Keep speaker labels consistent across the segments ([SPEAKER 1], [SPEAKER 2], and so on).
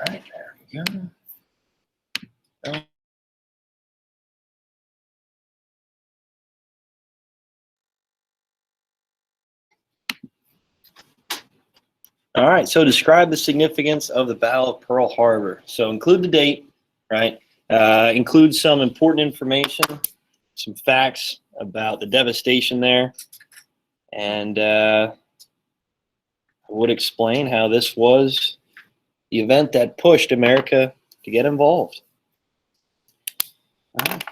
[SPEAKER 1] right, there we go. Oh. All right, so describe the significance of the Battle of Pearl Harbor. So include the date, right? Include some important information, some facts about the devastation there, and would explain how this was the event that pushed America to get involved. All right.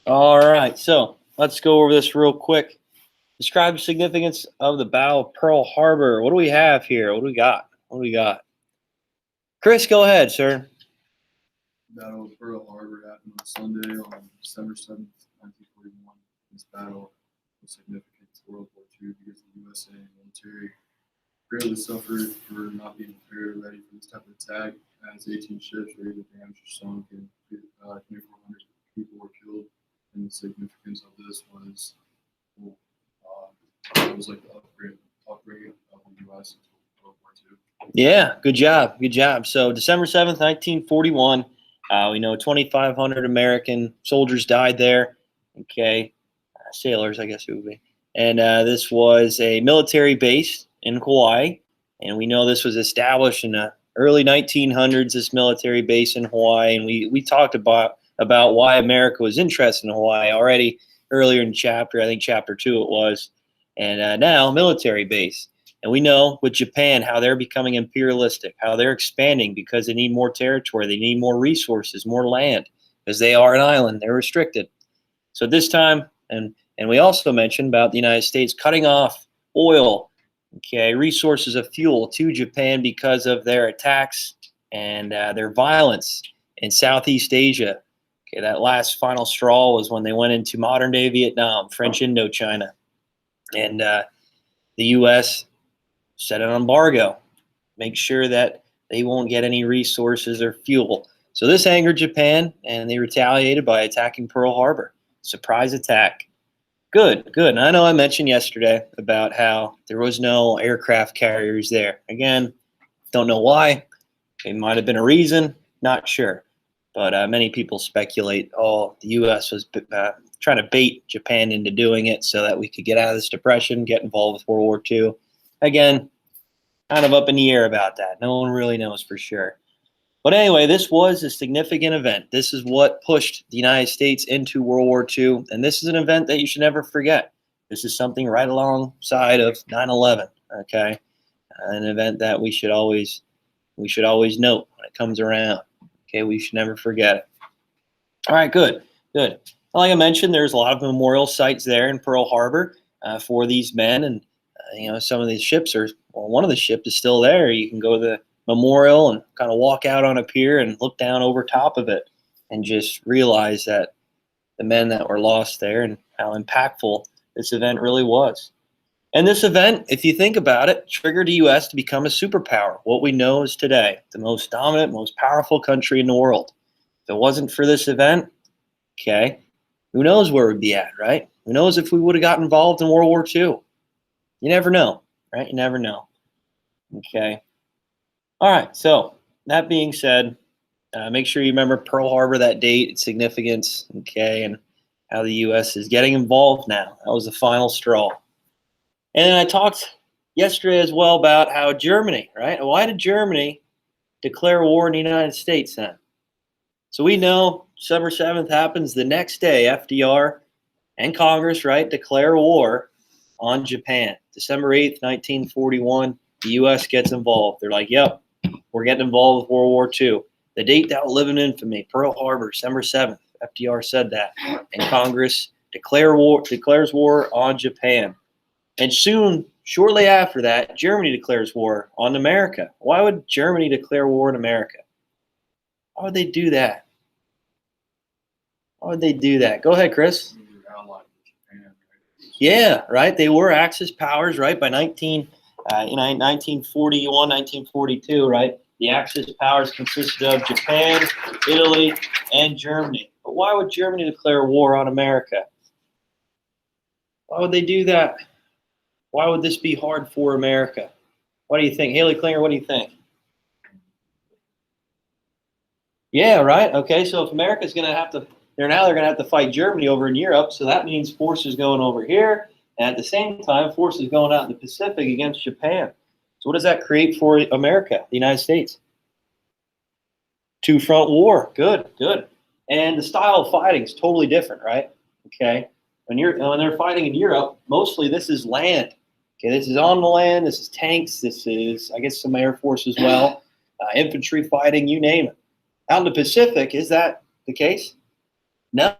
[SPEAKER 1] All right, so let's go over this real quick. Describe the significance of the Battle of Pearl Harbor. What do we have here? What do we got? What do we got? Chris, go ahead, sir.
[SPEAKER 2] Battle of Pearl Harbor happened on Sunday on December 7th, 1941. This battle was significant to World War II because the USA military greatly suffered for not being prepared or ready for this type of attack, as 18 ships were either damaged or sunk and 2,400 people were killed. And the significance of this was, it was like the upgrade of the U.S. into World War II.
[SPEAKER 1] Yeah, good job. Good job. So December 7th, 1941, we know 2,500 American soldiers died there. Okay. Sailors, I guess it would be. And this was a military base in Hawaii. And we know this was established in the early 1900s, this military base in Hawaii. And we talked about about why America was interested in Hawaii already earlier in the chapter. I think chapter 2 it was. And now military base. And we know with Japan how they're becoming imperialistic, how they're expanding because they need more territory, they need more resources, more land, because they are an island, they're restricted. So this time, and we also mentioned about the United States cutting off oil, okay, resources of fuel to Japan because of their attacks and their violence in Southeast Asia. Okay, that last final straw was when they went into modern day Vietnam, French Indochina. And the U.S. set an embargo, make sure that they won't get any resources or fuel. So this angered Japan, and they retaliated by attacking Pearl Harbor. Surprise attack. Good, good. And I know I mentioned yesterday about how there was no aircraft carriers there. Again, don't know why. It might have been a reason, not sure. But many people speculate, oh, the U.S. was trying to bait Japan into doing it so that we could get out of this depression, get involved with World War II. Again, kind of up in the air about that. No one really knows for sure. But anyway, this was a significant event. This is what pushed the United States into World War II. And this is an event that you should never forget. This is something right alongside of 9/11, okay? An event that we should always note when it comes around. Okay, we should never forget it. All right, good, good. Like I mentioned, there's a lot of memorial sites there in Pearl Harbor for these men, and some of these ships are. Well, one of the ships is still there. You can go to the memorial and kind of walk out on a pier and look down over top of it, and just realize that the men that were lost there and how impactful this event really was. And this event, if you think about it, triggered the U.S. to become a superpower, what we know is today, the most dominant, most powerful country in the world. If it wasn't for this event, okay, who knows where we'd be at, right? Who knows if we would have gotten involved in World War II? You never know, right? You never know. Okay. All right. So that being said, make sure you remember Pearl Harbor, that date, its significance, okay, and how the U.S. is getting involved now. That was the final straw. And then I talked yesterday as well about how Germany, right? Why did Germany declare war on the United States then? So we know December 7th happens the next day. FDR and Congress, right, declare war on Japan. December 8th, 1941, the U.S. gets involved. They're like, yep, we're getting involved with World War II. The date that will live in infamy, Pearl Harbor, December 7th. FDR said that. And Congress declares war on Japan. And soon, shortly after that, Germany declares war on America. Why would Germany declare war on America? Why would they do that? Why would they do that? Go ahead, Chris. Yeah, right. They were Axis powers, right? By 1941, 1942, right? The Axis powers consisted of Japan, Italy, and Germany. But why would Germany declare war on America? Why would they do that? Why would this be hard for America? What do you think? Haley Klinger, what do you think? Yeah, right. Okay, so if America's going to have to, they're going to have to fight Germany over in Europe, so that means forces going over here, and at the same time, forces going out in the Pacific against Japan. So what does that create for America, the United States? Two-front war. Good, good. And the style of fighting is totally different, right? Okay. When they're fighting in Europe, mostly this is land. Okay, this is on the land. This is tanks. This is, I guess, some Air Force as well. Infantry fighting, you name it. Out in the Pacific, is that the case? No.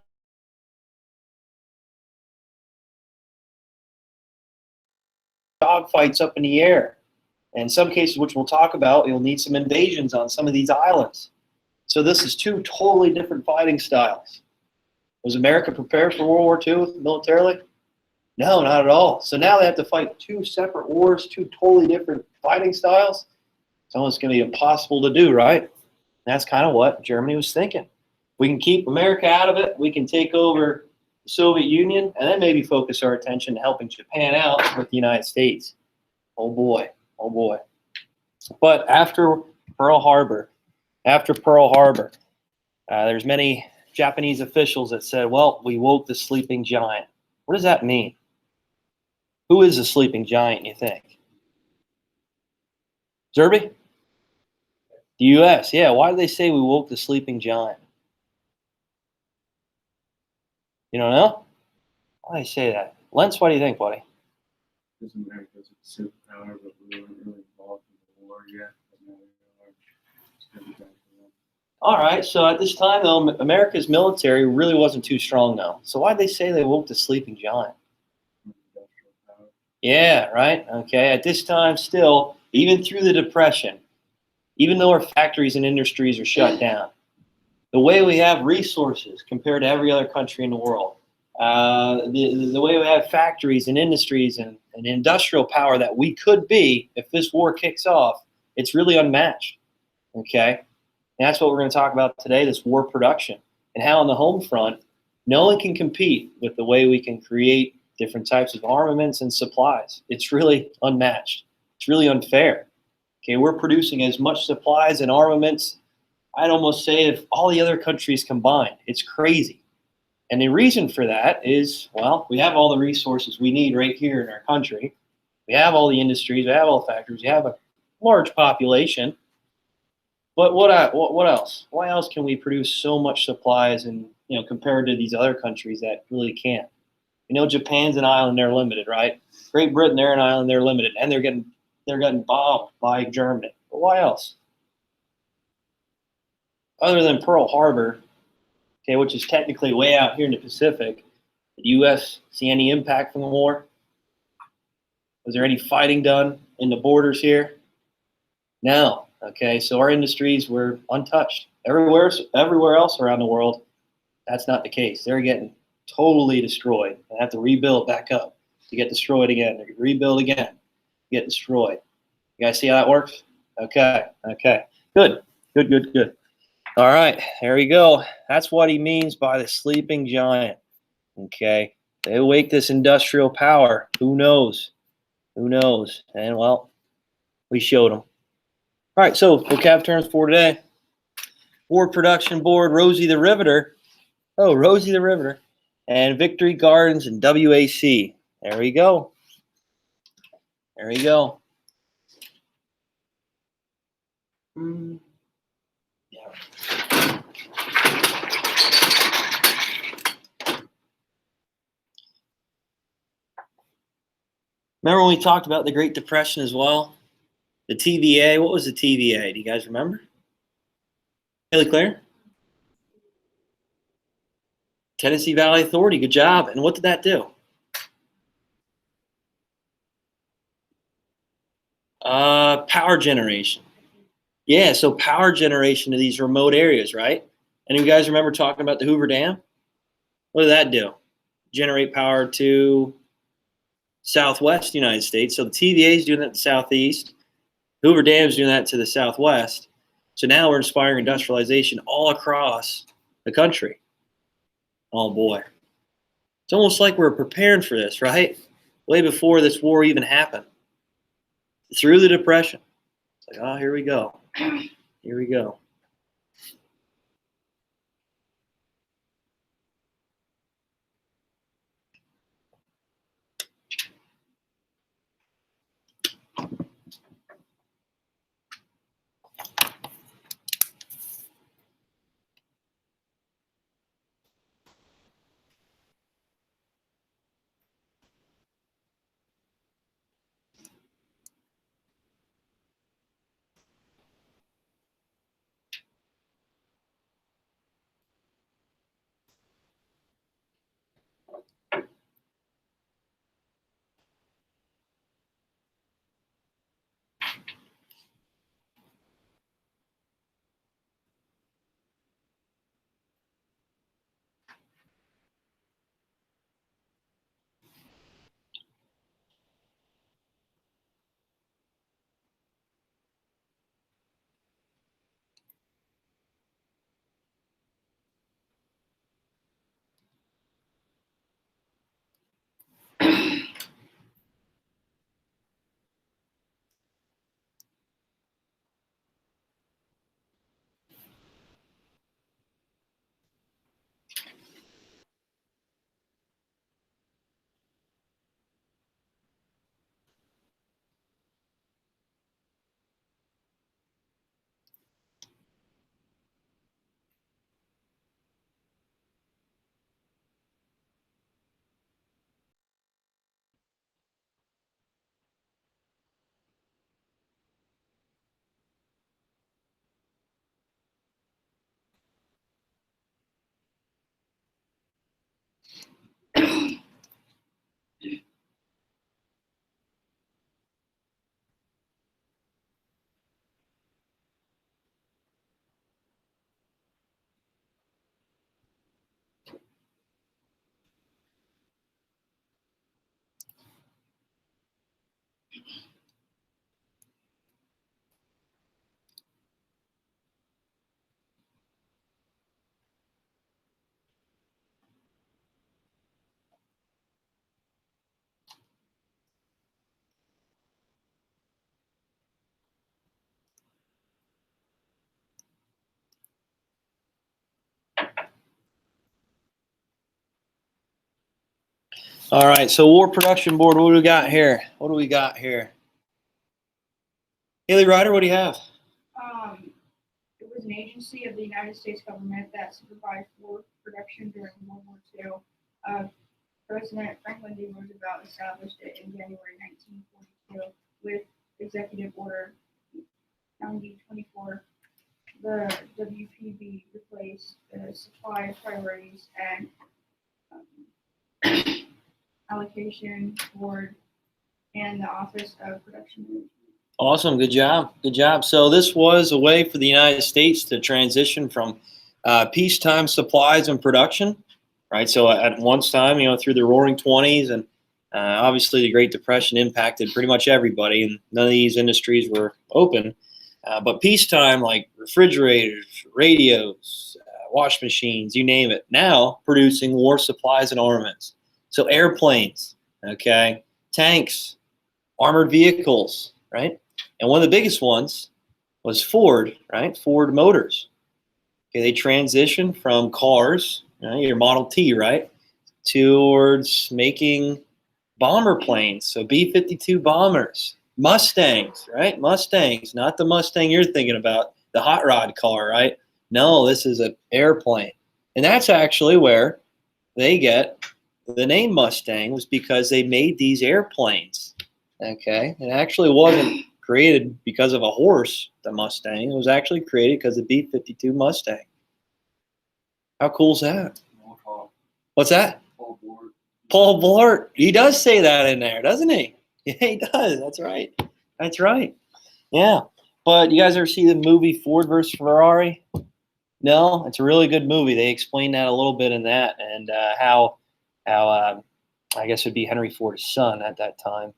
[SPEAKER 1] Dogfights up in the air. And in some cases, which we'll talk about, you'll need some invasions on some of these islands. So this is two totally different fighting styles. Was America prepared for World War II militarily? No, not at all. So now they have to fight two separate wars, two totally different fighting styles. It's almost going to be impossible to do, right? And that's kind of what Germany was thinking. We can keep America out of it. We can take over the Soviet Union, and then maybe focus our attention to helping Japan out with the United States. Oh boy, oh boy. But after Pearl Harbor, there's many Japanese officials that said, well, we woke the sleeping giant. What does that mean? Who is the sleeping giant, you think? Zerby? The U.S., yeah. Why do they say we woke the sleeping giant? You don't know? Why do I say that? Lentz, what do you think, buddy?
[SPEAKER 2] Because America's a superpower, but we weren't really involved in the war yet. But now we are. It's gonna be better for them.
[SPEAKER 1] All right. So at this time, though, America's military really wasn't too strong, though. So why'd they say they woke the sleeping giant?
[SPEAKER 2] Industrial power.
[SPEAKER 1] Yeah, right. Okay. At this time, still, even through the Depression, even though our factories and industries are shut down, the way we have resources compared to every other country in the world, the way we have factories and industries and industrial power that we could be if this war kicks off, it's really unmatched. Okay. And that's what we're going to talk about today, this war production, and how on the home front, no one can compete with the way we can create different types of armaments and supplies. It's really unmatched. It's really unfair. Okay, we're producing as much supplies and armaments, I'd almost say, if all the other countries combined. It's crazy. And the reason for that is, well, we have all the resources we need right here in our country. We have all the industries, we have all the factories, we have a large population. But what else? Why else can we produce so much supplies and compared to these other countries that really can't? Japan's an island; they're limited, right? Great Britain, they're an island; they're limited, and they're getting bombed by Germany. But why else? Other than Pearl Harbor, okay, which is technically way out here in the Pacific, did the U.S. see any impact from the war? Was there any fighting done in the borders here? No. Okay, so our industries were untouched. Everywhere else around the world, that's not the case. They're getting totally destroyed and have to rebuild back up to get destroyed again. They rebuild again, get destroyed. You guys see how that works? Okay, okay, good, good, good, good. All right, there we go. That's what he means by the sleeping giant. Okay, they awake this industrial power. Who knows? Who knows? And well, we showed them. All right, so vocab terms for today. War Production Board, Rosie the Riveter. Oh, Rosie the Riveter. And Victory Gardens and WAC. There we go. There we go. Yeah. Remember when we talked about the Great Depression as well? The TVA. What was the TVA? Do you guys remember? Really clear? Tennessee Valley Authority. Good job. And what did that do? Power generation. Yeah, so power generation to these remote areas, right? And you guys remember talking about the Hoover Dam? What did that do? Generate power to Southwest United States. So the TVA is doing that to the Southeast. Hoover Dam is doing that to the Southwest. So now we're inspiring industrialization all across the country. Oh boy. It's almost like we're preparing for this, right? Way before this war even happened. Through the Depression. It's like, oh, here we go. Here we go. All right, so War Production Board, what do we got here? What do we got here? Haley Ryder, what do you have?
[SPEAKER 3] It was an agency of the United States government that supervised war production during World War II. President Franklin D. Roosevelt established it in January 1942 with Executive Order 9024. The WPB replaced the supply priorities and allocation board and the Office of Production Management.
[SPEAKER 1] Awesome, good job, good job. So this was a way for the United States to transition from peacetime supplies and production, right? So at one time, through the Roaring 20s, and obviously the Great Depression impacted pretty much everybody, and none of these industries were open. But peacetime, like refrigerators, radios, wash machines, you name it, now producing war supplies and armaments. So airplanes, okay, tanks, armored vehicles, right? And one of the biggest ones was Ford, right? Ford Motors. Okay, they transitioned from cars, your Model T, right, towards making bomber planes. So B-52 bombers, Mustangs, right? Mustangs, not the Mustang you're thinking about, the hot rod car, right? No, this is an airplane. And that's actually where they get the name Mustang, was because they made these airplanes. Okay, it actually wasn't created because of a horse, the Mustang. It was actually created because of the B-52 Mustang. How cool is that? What's that?
[SPEAKER 2] Paul Blart.
[SPEAKER 1] Paul Blart. He does say that in there, doesn't he? Yeah, he does. That's right. That's right. Yeah. But you guys ever see the movie Ford versus Ferrari? No, it's a really good movie. They explain that a little bit in that, and how I guess it would be Henry Ford's son at that time.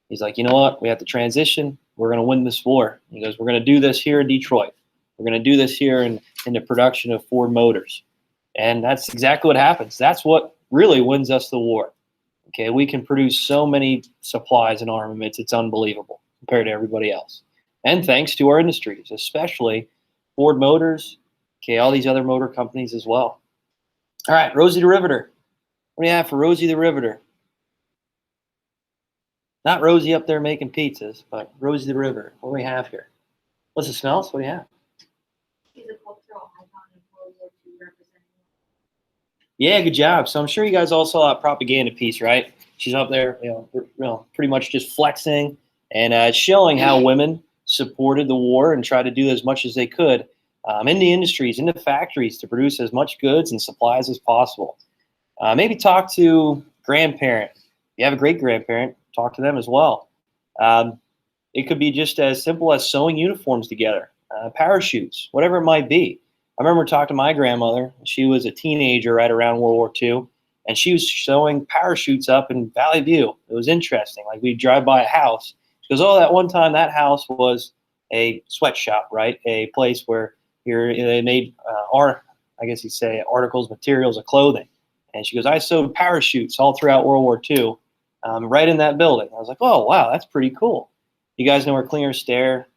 [SPEAKER 1] He's like, you know what? We have to transition. We're going to win this war. He goes, we're going to do this here in Detroit. We're going to do this here in the production of Ford Motors. And that's exactly what happens. That's what really wins us the war. Okay, we can produce so many supplies and armaments. It's unbelievable compared to everybody else. And thanks to our industries, especially Ford Motors, okay, all these other motor companies as well. All right, Rosie the Riveter. What do you have for Rosie the Riveter? Not Rosie up there making pizzas, but Rosie the River. What do we have here? What's the smells? What do you have?
[SPEAKER 3] She's a cultural icon of World War II representing.
[SPEAKER 1] Yeah, good job. So I'm sure you guys all saw that propaganda piece, right? She's up there, pretty much just flexing and showing how women supported the war and tried to do as much as they could in the industries, in the factories, to produce as much goods and supplies as possible. Maybe talk to grandparent. If you have a great grandparent, talk to them as well. It could be just as simple as sewing uniforms together, parachutes, whatever it might be. I remember talking to my grandmother. She was a teenager right around World War II, and she was sewing parachutes up in Valley View. It was interesting. Like, we'd drive by a house. She goes, oh, that one time that house was a sweatshop, right? A place where they made, I guess you'd say, articles, materials of clothing. And she goes, I sewed parachutes all throughout World War II, right in that building. I was like, oh, wow, that's pretty cool. You guys know where Klinger Stair,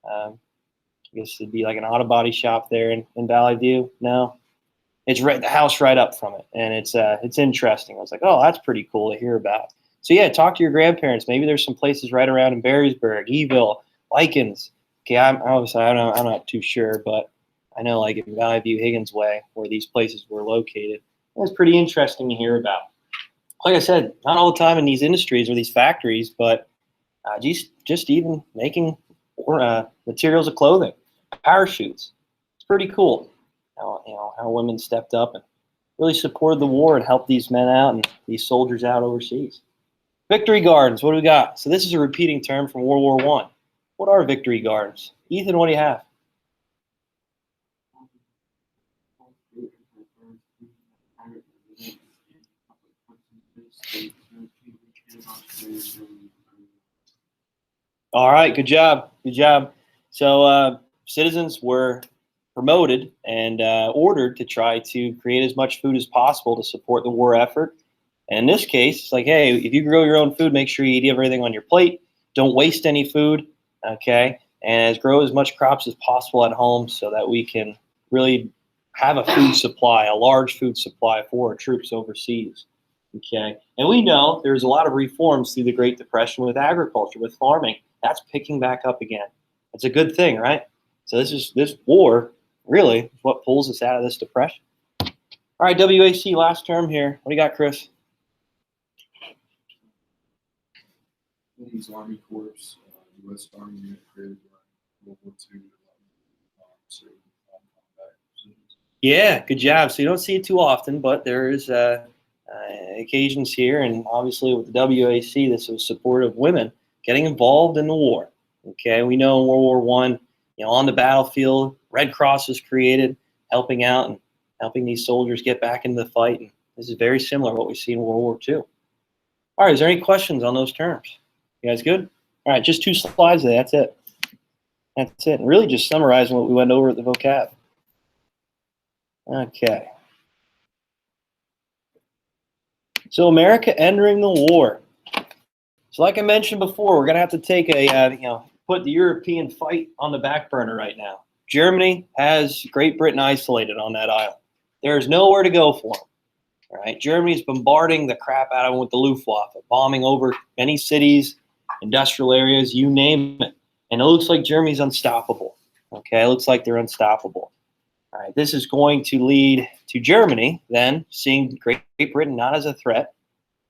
[SPEAKER 1] I guess it'd be like an auto body shop there in Valley View? No? It's right, the house right up from it. And it's interesting. I was like, oh, that's pretty cool to hear about. So yeah, talk to your grandparents. Maybe there's some places right around in Barrysburg, Eville, Likens. Okay, I'm not too sure, but I know, like, in Valley View, Higgins Way, where these places were located. It was pretty interesting to hear about. Like I said, not all the time in these industries or these factories, but just even making materials of clothing, parachutes. It's pretty cool. How women stepped up and really supported the war and helped these men out and these soldiers out overseas. Victory gardens. What do we got? So this is a repeating term from World War I. What are victory gardens? Ethan, what do you have? All right, good job, good job. So citizens were promoted and ordered to try to create as much food as possible to support the war effort. And in this case, it's like, hey, if you grow your own food, make sure you eat everything on your plate. Don't waste any food, okay? And grow as much crops as possible at home so that we can really have a food supply, a large food supply for our troops overseas. Okay, and we know there's a lot of reforms through the Great Depression with agriculture, with farming. That's picking back up again. It's a good thing, right? So this war really is what pulls us out of this depression. All right, WAC last term here. What do you got, Chris?
[SPEAKER 2] Women's Army Corps, U.S. Army unit created during World War II. Serving combat positions.
[SPEAKER 1] Yeah, good job. So you don't see it too often, but there is occasions here, and obviously with the WAC, this was support of women getting involved in the war. Okay, we know in World War I, on the battlefield, Red Cross was created, helping out and helping these soldiers get back into the fight. And this is very similar to what we see in World War II. All right, is there any questions on those terms? You guys good? All right, just 2 slides there. That's it. That's it. And really just summarizing what we went over at the vocab. Okay. So America entering the war. So like I mentioned before, we're going to have to take put the European fight on the back burner right now. Germany has Great Britain isolated on that island. There's nowhere to go for them. All right, Germany's bombarding the crap out of them with the Luftwaffe, bombing over many cities, industrial areas, you name it. And it looks like Germany's unstoppable. Okay, it looks like they're unstoppable. All right, this is going to lead to Germany then seeing Great Britain not as a threat,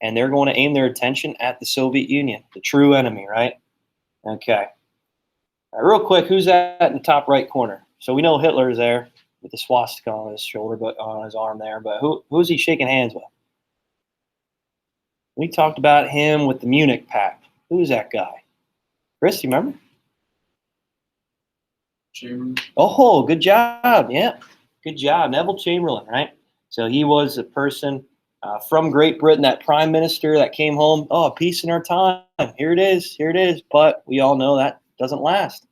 [SPEAKER 1] and they're going to aim their attention at the Soviet Union, the true enemy, right? Okay. All right, real quick, who's that in the top right corner? So we know Hitler is there with the swastika on his shoulder, but on his arm there. But who's he shaking hands with? We talked about him with the Munich Pact. Who's that guy? Chris, you remember?
[SPEAKER 2] Chamberlain.
[SPEAKER 1] Oh, good job. Yeah, good job. Neville Chamberlain, right? So he was a person from Great Britain, that prime minister that came home. Oh, peace in our time. Here it is. Here it is. But we all know that doesn't last.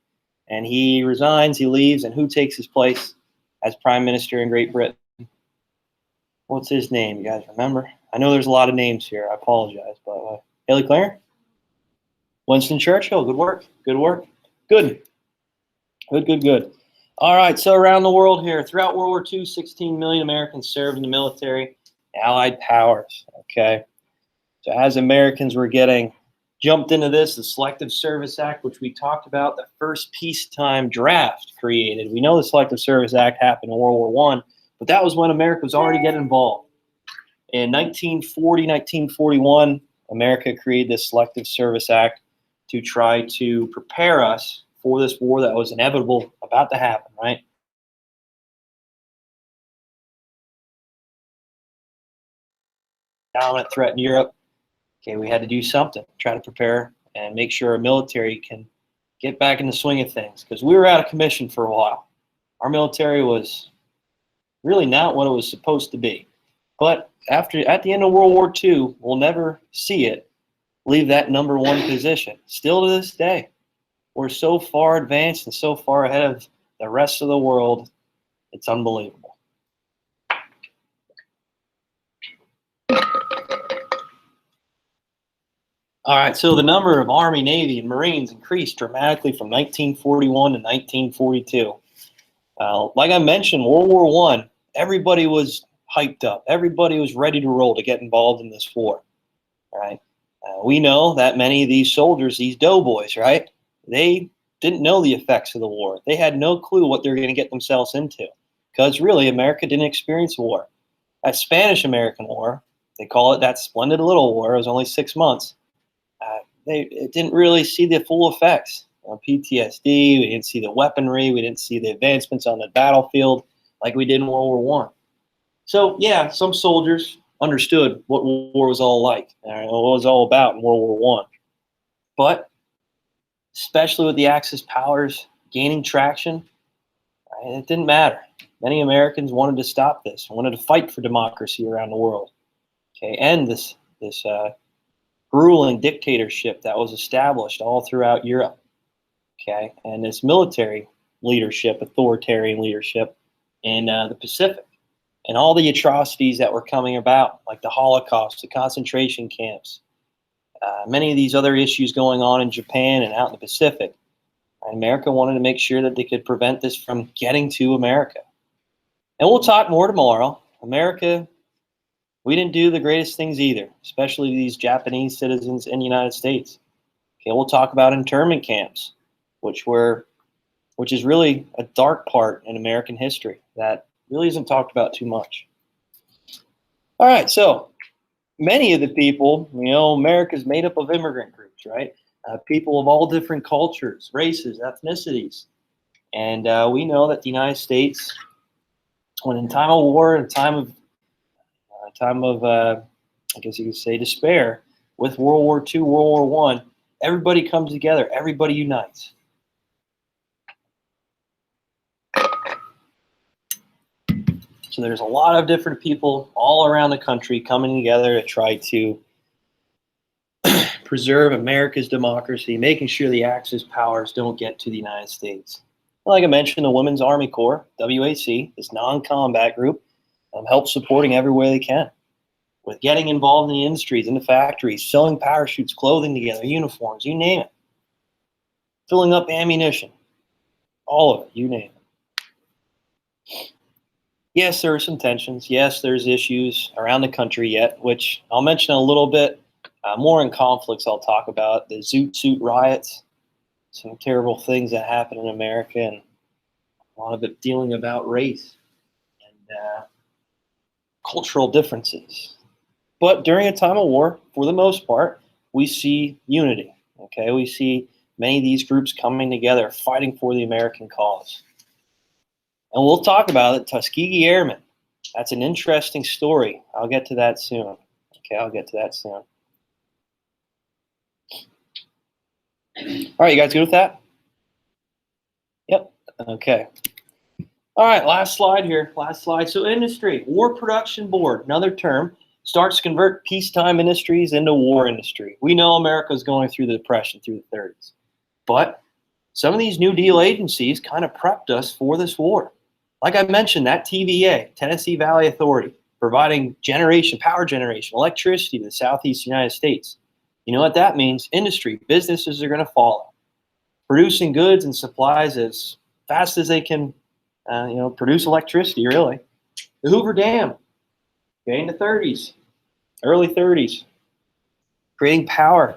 [SPEAKER 1] And he resigns, he leaves, and who takes his place as prime minister in Great Britain? What's his name? You guys remember? I know there's a lot of names here. I apologize. But Haley Clare? Winston Churchill. Good work. Good work. Good. Good, good, good. All right, so around the world here, throughout World War II, 16 million Americans served in the military, Allied powers, okay? So as Americans were getting jumped into this, the Selective Service Act, which we talked about, the first peacetime draft created. We know the Selective Service Act happened in World War I, but that was when America was already getting involved. In 1940, 1941, America created the Selective Service Act to try to prepare us for this war that was inevitable, about to happen, right? Dominant threat in Europe. Okay, we had to do something, try to prepare and make sure our military can get back in the swing of things, because we were out of commission for a while. Our military was really not what it was supposed to be. But at the end of World War II, we'll never see it leave that #1 position. Still to this day. We're so far advanced and so far ahead of the rest of the world, it's unbelievable. All right, so the number of Army, Navy, and Marines increased dramatically from 1941 to 1942. Like I mentioned, World War I, everybody was hyped up. Everybody was ready to roll to get involved in this war. All right, we know that many of these soldiers, these doughboys, right, they didn't know the effects of the war. They had no clue what they were going to get themselves into, because really America didn't experience war. That Spanish-American War, they call it that splendid little war, it was only 6 months. They didn't really see the full effects. PTSD, we didn't see the weaponry, we didn't see the advancements on the battlefield like we did in World War I. So yeah, some soldiers understood what war was all like, what it was all about in World War I. But especially with the Axis powers gaining traction, it didn't matter. Many Americans wanted to stop this, wanted to fight for democracy around the world, okay, end this grueling dictatorship that was established all throughout Europe. okay, and this military leadership, authoritarian leadership in the Pacific, and all the atrocities that were coming about, like the Holocaust, the concentration camps, many of these other issues going on in Japan and out in the Pacific. And America wanted to make sure that they could prevent this from getting to America. And we'll talk more tomorrow. America, we didn't do the greatest things either, especially these Japanese citizens in the United States. Okay, we'll talk about internment camps, which is really a dark part in American history that really isn't talked about too much. All right, so many of the people, America's made up of immigrant groups, right? People of all different cultures, races, ethnicities. And we know that the United States, when in time of war, in time of I guess you could say despair, with World War II, World War I, everybody comes together, everybody unites. So there's a lot of different people all around the country coming together to try to preserve America's democracy, making sure the Axis powers don't get to the United States. Like I mentioned, the Women's Army Corps, WWII, this non-combat group, helps supporting every way they can, with getting involved in the industries, in the factories, selling parachutes, clothing together, uniforms, you name it, filling up ammunition, all of it, you name it. Yes, there are some tensions. Yes, there's issues around the country yet, which I'll mention a little bit more in conflicts I'll talk about. The Zoot Suit riots, some terrible things that happen in America, and a lot of it dealing about race and cultural differences. But during a time of war, for the most part, we see unity. Okay, we see many of these groups coming together, fighting for the American cause. And we'll talk about it, Tuskegee Airmen. That's an interesting story. I'll get to that soon. Okay, I'll get to that soon. All right, you guys good with that? Yep, okay. All right, last slide here, last slide. So industry, War Production Board, another term, starts to convert peacetime industries into war industry. We know America's going through the Depression through the 30s. But some of these New Deal agencies kind of prepped us for this war. Like I mentioned, that TVA, Tennessee Valley Authority, providing power generation, electricity to the Southeast United States. You know what that means? Industry, businesses are going to follow, producing goods and supplies as fast as they can, produce electricity, really. The Hoover Dam, okay, in the 30s, early 30s, creating power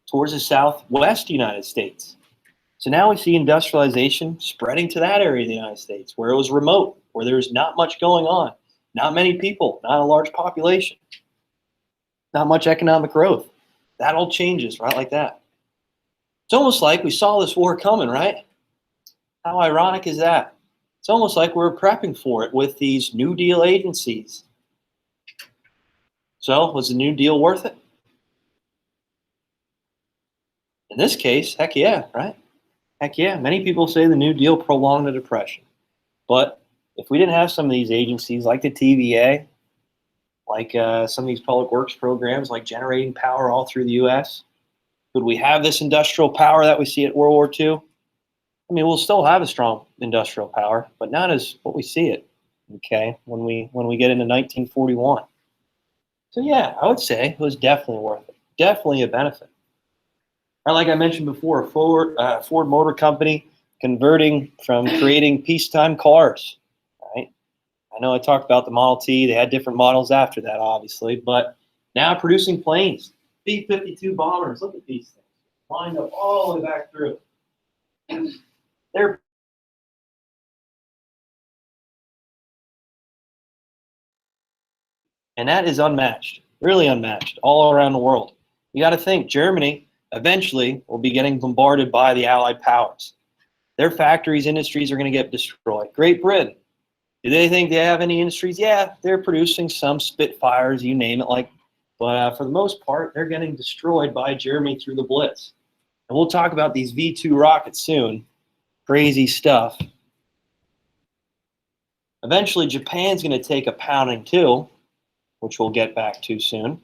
[SPEAKER 1] towards the Southwest United States. So now we see industrialization spreading to that area of the United States where it was remote, where there was not much going on, not many people, not a large population, not much economic growth. That all changes, right, like that. It's almost like we saw this war coming, right? How ironic is that? It's almost like we're prepping for it with these New Deal agencies. So was the New Deal worth it? In this case, heck yeah, right? Heck yeah. Many people say the New Deal prolonged the Depression. But if we didn't have some of these agencies like the TVA, like some of these public works programs, like generating power all through the U.S., could we have this industrial power that we see at World War II? I mean, we'll still have a strong industrial power, but not as what we see it, okay, when we get into 1941. So yeah, I would say it was definitely worth it. Definitely a benefit. Or like I mentioned before, Ford Motor Company converting from creating peacetime cars, right? I know I talked about the Model T. They had different models after that, obviously, but now producing planes, B-52 bombers. Look at these things lined up all the way back through. They're and that is unmatched, really unmatched, all around the world. You got to think Germany eventually will be getting bombarded by the Allied powers. Their factories, industries are going to get destroyed. Great Britain, do they think they have any industries? Yeah, they're producing some Spitfires, you name it, but for the most part, they're getting destroyed by Germany through the Blitz. And we'll talk about these V2 rockets soon. Crazy stuff. Eventually, Japan's going to take a pounding too, which we'll get back to soon.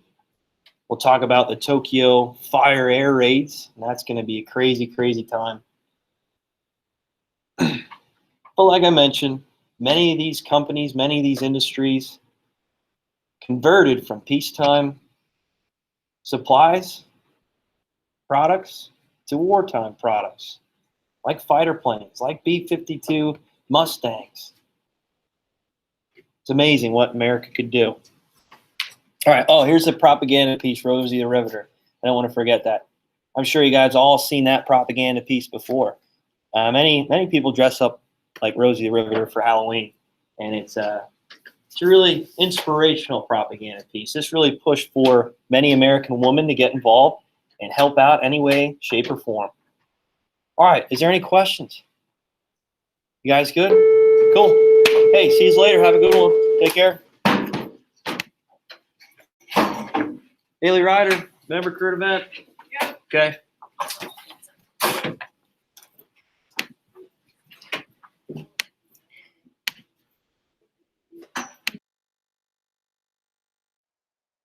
[SPEAKER 1] We'll talk about the Tokyo fire air raids, and that's going to be a crazy, crazy time. But like I mentioned, many of these companies, many of these industries converted from peacetime supplies, products, to wartime products, like fighter planes, like B-52 Mustangs. It's amazing what America could do. All right. Oh, here's the propaganda piece, Rosie the Riveter. I don't want to forget that. I'm sure you guys all seen that propaganda piece before. Many people dress up like Rosie the Riveter for Halloween, and it's a really inspirational propaganda piece. This really pushed for many American women to get involved and help out any way, shape, or form. All right. Is there any questions? You guys good? Cool. Hey, see you later. Have a good one. Take care. Daily Rider, member current event.
[SPEAKER 3] Yep.
[SPEAKER 1] Okay.